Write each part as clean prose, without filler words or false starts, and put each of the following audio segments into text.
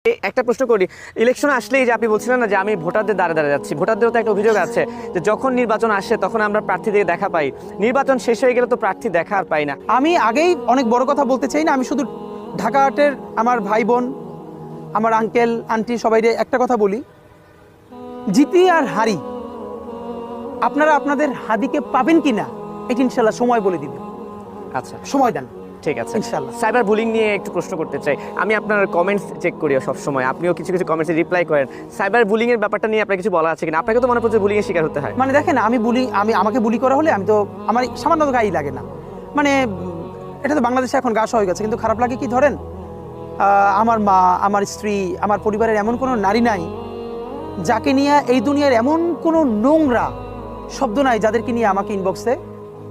একটা প্রশ্ন করি, ইলেকশন আসলেই যে আপনি বলছিলেন না যে আমি ভোটারদের দ্বারা যাচ্ছি, ভোটারদেরও তো একটা অভিযোগ আছে যে যখন নির্বাচন আসে তখন আমরা প্রার্থীদের দেখা পাই, নির্বাচন শেষ হয়ে গেলে তো প্রার্থী দেখা আর পাই না। আমি আগেই অনেক বড় কথা বলতে চাই না, আমি শুধু ঢাকা হাটের আমার ভাই বোন, আমার আঙ্কেল আন্টি সবাই একটা কথা বলি, জিতি আর হারি আপনারা আপনাদের হাদিকে পাবেন কিনা এটা ইনশাল্লাহ সময় বলে দিবে। আচ্ছা, সময় দেন, ঠিক আছে। ইনশাল্লাহ। সাইবার বুলিং নিয়ে একটু প্রশ্ন করতে চাই। আমি আপনার কমেন্টস চেক করি সব সময়, আপনিও কিছু কিছু কমেন্টসে রিপ্লাই করেন। সাইবার বুলিং এর ব্যাপারটা নিয়ে আপনার কিছু বলা আছে কিনা? আপনাকে তো মনে পড়ছে বুলিং এর শিকার হতে হয়। মানে দেখেন, আমাকে বুলি করা হলে আমি তো আমার সামান্য গায়ে লাগে না, মানে এটা তো বাংলাদেশে এখন গাছ হয়ে গেছে, কিন্তু খারাপ লাগে কি ধরেন, আমার মা, আমার স্ত্রী, আমার পরিবারের এমন কোনো নারী নাই যাকে নিয়ে এই দুনিয়ার এমন কোনো নোংরা শব্দ নাই যাদেরকে নিয়ে আমাকে ইনবক্সে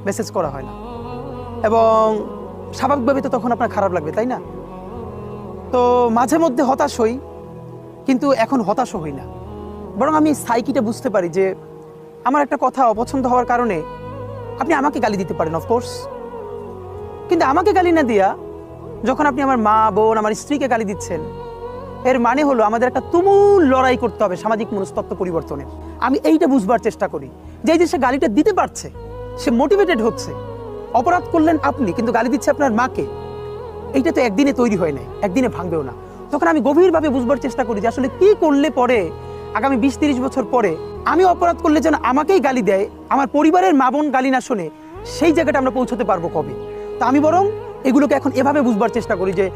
মেসেজ করা হয় না। এবং স্বাভাবিকভাবে তো তখন আপনার খারাপ লাগবে, তাই না? তো মাঝে মধ্যে হতাশ হই, কিন্তু এখন হতাশ হই না, বরং আমি সাইকিটা বুঝতে পারি যে আমার একটা কথা অপছন্দ হওয়ার কারণে আপনি আমাকে গালি দিতে পারেন, অফকোর্স, কিন্তু আমাকে গালি না দিয়া যখন আপনি আমার মা, বোন, আমার স্ত্রীকে গালি দিচ্ছেন, এর মানে হলো আমাদের একটা তুমুল লড়াই করতে হবে সামাজিক মনস্তত্ত্ব পরিবর্তনের। আমি এইটা বুঝবার চেষ্টা করি যে এই যে সে গালিটা দিতে পারছে, সে মোটিভেটেড হচ্ছে। অপরাধ করলেন আপনি, কিন্তু গালি দিচ্ছে আপনার মাকে, এইটা তো একদিনে তৈরি হয় না, একদিনে ভাঙবেও না। তখন আমি গভীরভাবে বুঝবার চেষ্টা করি যে আসলে কি করলে পরে আগামী 20-30 বছর পরে আমি অপরাধ করলে যেন আমাকেই গালি দেয়, আমার পরিবারের মা বোন গালি না শোনে, সেই জায়গাটা আমরা পৌঁছতে পারবো কবে? তা আমি বরং এগুলোকে এখন এভাবে বুঝবার চেষ্টা করি যে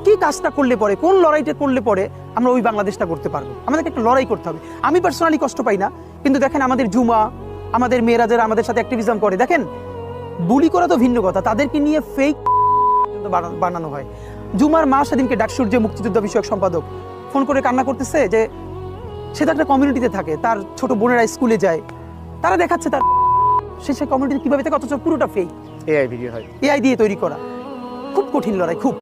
কি কাজটা করলে পরে, কোন লড়াইটা করলে পরে আমরা ওই বাংলাদেশটা করতে পারবো। আমাদেরকে একটা লড়াই করতে হবে। আমি পার্সোনালি কষ্ট পাই না, কিন্তু দেখেন আমাদের জুমা, আমাদের মেয়েরা যারা আমাদের সাথে অ্যাক্টিভিজম করে, দেখেন বুলি করা তো ভিন্ন কথা, তাদেরকে নিয়ে ফেক বানানো হয়। জুমার মা সেদিনকে ডাকসুর যে মুক্তিযুদ্ধ বিষয়ক সম্পাদক ফোন করে কান্না করতেছে যে সে তো একটা কমিউনিটিতে থাকে, তার ছোট বোনেরা স্কুলে যায়, তারা দেখাচ্ছে তার সে কমিউনিটি কিভাবে থাকে, অথচ পুরোটা ফেক, এআই ভিডিও হয়, এআই দিয়ে তৈরি করা। খুব কঠিন লড়াই, খুব।